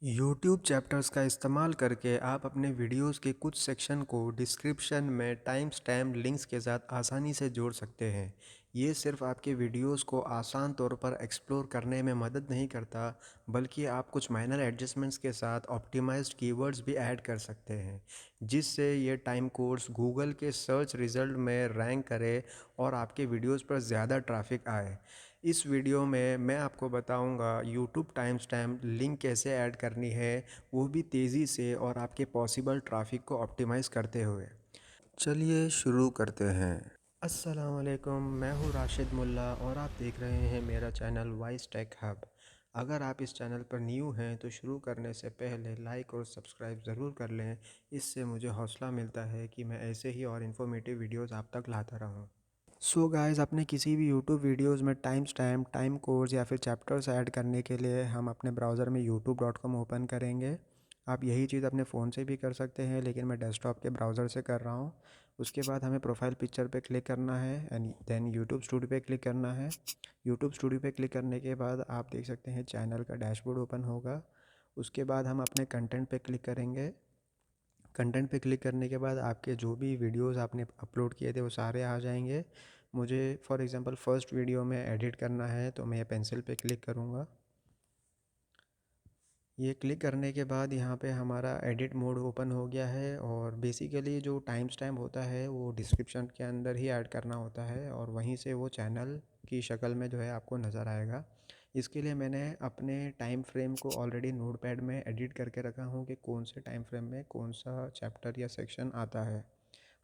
YouTube chapters का इस्तेमाल करके आप अपने वीडियोस के कुछ सेक्शन को डिस्क्रिप्शन में टाइम स्टैम्प लिंक्स के साथ आसानी से जोड़ सकते हैं। ये सिर्फ आपके वीडियोस को आसान तौर पर एक्सप्लोर करने में मदद नहीं करता, बल्कि आप कुछ माइनर एडजस्टमेंट्स के साथ ऑप्टिमाइज्ड कीवर्ड्स भी ऐड कर सकते हैं, जिससे ये टाइम कोड्स गूगल के सर्च रिज़ल्ट में रैंक करे और आपके वीडियोस पर ज़्यादा ट्रैफिक आए। इस वीडियो में मैं आपको बताऊंगा यूट्यूब टाइम स्टैम्प लिंक कैसे ऐड करनी है, वो भी तेज़ी से और आपके पॉसिबल ट्रैफिक को ऑप्टिमाइज़ करते हुए। चलिए शुरू करते हैं। अस्सलाम वालेकुम, मैं हूँ राशिद मुल्ला और आप देख रहे हैं मेरा चैनल वाइस टेक हब। अगर आप इस चैनल पर न्यू हैं तो शुरू करने से पहले लाइक और सब्सक्राइब ज़रूर कर लें। इससे मुझे हौसला मिलता है कि मैं ऐसे ही और इन्फॉर्मेटिव वीडियोज़ आप तक लाता रहूँ। सो गाइस, अपने किसी भी यूट्यूब वीडियोस में टाइम स्टैम्प, टाइम कोड्स या फिर चैप्टर्स ऐड करने के लिए हम अपने ब्राउज़र में youtube.com ओपन करेंगे। आप यही चीज़ अपने फ़ोन से भी कर सकते हैं, लेकिन मैं डेस्कटॉप के ब्राउज़र से कर रहा हूँ। उसके बाद हमें प्रोफाइल पिक्चर पे क्लिक करना है एंड देन यूट्यूब स्टूडियो पे क्लिक करना है। यूट्यूब स्टूडियो पे क्लिक करने के बाद आप देख सकते हैं चैनल का डैशबोर्ड ओपन होगा। उसके बाद हम अपने कंटेंट पे क्लिक करेंगे। कंटेंट पे क्लिक करने के बाद आपके जो भी वीडियोस आपने अपलोड किए थे वो सारे आ जाएंगे। मुझे फॉर एग्ज़ाम्पल फ़र्स्ट वीडियो में एडिट करना है तो मैं पेंसिल पे क्लिक करूँगा। ये क्लिक करने के बाद यहाँ पे हमारा एडिट मोड ओपन हो गया है और बेसिकली जो टाइम स्टैम्प होता है वो डिस्क्रिप्शन के अंदर ही ऐड करना होता है और वहीं से वो चैनल की शक्ल में जो है आपको नज़र आएगा। इसके लिए मैंने अपने टाइम फ्रेम को ऑलरेडी नोटपैड में एडिट करके रखा हूँ कि कौन से टाइम फ्रेम में कौन सा चैप्टर या सेक्शन आता है।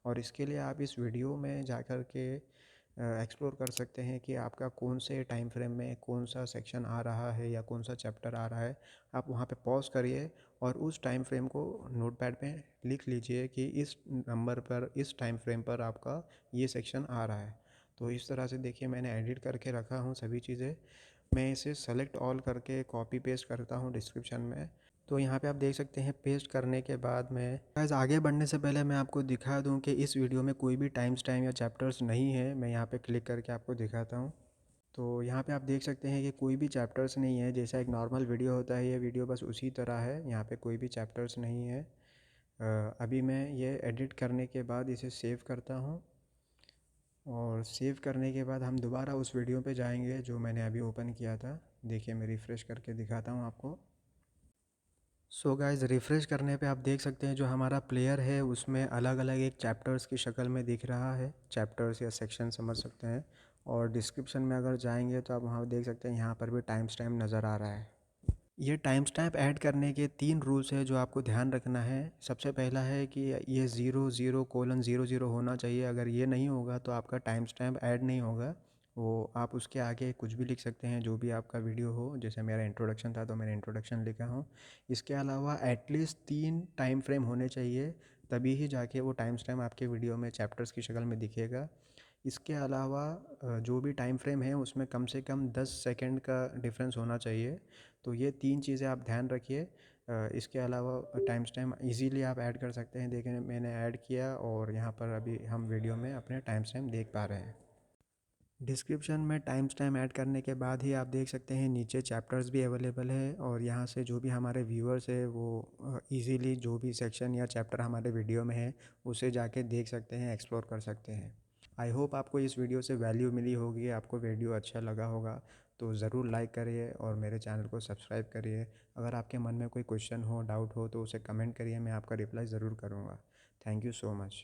और इसके लिए आप इस वीडियो में जाकर के एक्सप्लोर कर सकते हैं कि आपका कौन से टाइम फ्रेम में कौन सा सेक्शन आ रहा है या कौन सा चैप्टर आ रहा है। आप वहाँ पे पॉज करिए और उस टाइम फ्रेम को नोटपैड पे लिख लीजिए कि इस नंबर पर, इस टाइम फ्रेम पर आपका ये सेक्शन आ रहा है। तो इस तरह से देखिए मैंने एडिट करके रखा हूँ सभी चीज़ें। मैं इसे सेलेक्ट ऑल करके कॉपी पेस्ट करता हूँ डिस्क्रिप्शन में। तो यहाँ पे आप देख सकते हैं पेस्ट करने के बाद में गाइस, आगे बढ़ने से पहले मैं आपको दिखा दूँ कि इस वीडियो में कोई भी टाइम स्टैम्प या चैप्टर्स नहीं है। मैं यहाँ पे क्लिक करके आपको दिखाता हूँ। तो यहाँ पे आप देख सकते हैं कि कोई भी चैप्टर्स नहीं है। जैसा एक नॉर्मल वीडियो होता है, ये वीडियो बस उसी तरह है। यहाँ पे कोई भी चैप्टर्स नहीं है। अभी मैं ये एडिट करने के बाद इसे सेव करता हूँ और सेव करने के बाद हम दोबारा उस वीडियो पे जाएंगे जो मैंने अभी ओपन किया था। देखिए मैं रिफ़्रेश करके दिखाता हूँ आपको। सो गाइस, रिफ़्रेश करने पे आप देख सकते हैं जो हमारा प्लेयर है उसमें अलग अलग एक चैप्टर्स की शक्ल में दिख रहा है। चैप्टर्स या सेक्शन समझ सकते हैं। और डिस्क्रिप्शन में अगर जाएंगे तो आप वहाँ देख सकते हैं यहाँ पर भी टाइम स्टैम्प नज़र आ रहा है। ये टाइम स्टैम्प ऐड करने के 3 रूल्स है जो आपको ध्यान रखना है। सबसे पहला है कि ये 00:00 होना चाहिए। अगर ये नहीं होगा तो आपका टाइम स्टैम्प ऐड नहीं होगा। वो आप उसके आगे कुछ भी लिख सकते हैं जो भी आपका वीडियो हो। जैसे मेरा इंट्रोडक्शन था तो मैंने इंट्रोडक्शन लिखा हूँ। इसके अलावा एटलीस्ट 3 टाइम फ्रेम होने चाहिए, तभी ही जाके वो टाइम स्टैम्प आपके वीडियो में चैप्टर्स की शक्ल में दिखेगा। इसके अलावा जो भी टाइम फ्रेम है उसमें कम से कम 10 सेकंड का डिफरेंस होना चाहिए। तो ये 3 चीज़ें आप ध्यान रखिए। इसके अलावा टाइम स्टैम्प इजीली आप ऐड कर सकते हैं। देखें मैंने ऐड किया और यहाँ पर अभी हम वीडियो में अपने टाइम स्टैम्प देख पा रहे हैं। डिस्क्रिप्शन में टाइम स्टैम्प ऐड करने के बाद ही आप देख सकते हैं नीचे चैप्टर्स भी अवेलेबल है और यहाँ से जो भी हमारे व्यूअर्स है वो इजीली जो भी सेक्शन या चैप्टर हमारे वीडियो में है उसे जाके देख सकते हैं, एक्सप्लोर कर सकते हैं। आई होप आपको इस वीडियो से वैल्यू मिली होगी, आपको वीडियो अच्छा लगा होगा। तो ज़रूर लाइक करिए और मेरे चैनल को सब्सक्राइब करिए। अगर आपके मन में कोई क्वेश्चन हो, डाउट हो तो उसे कमेंट करिए, मैं आपका रिप्लाई ज़रूर करूँगा। Thank you so much.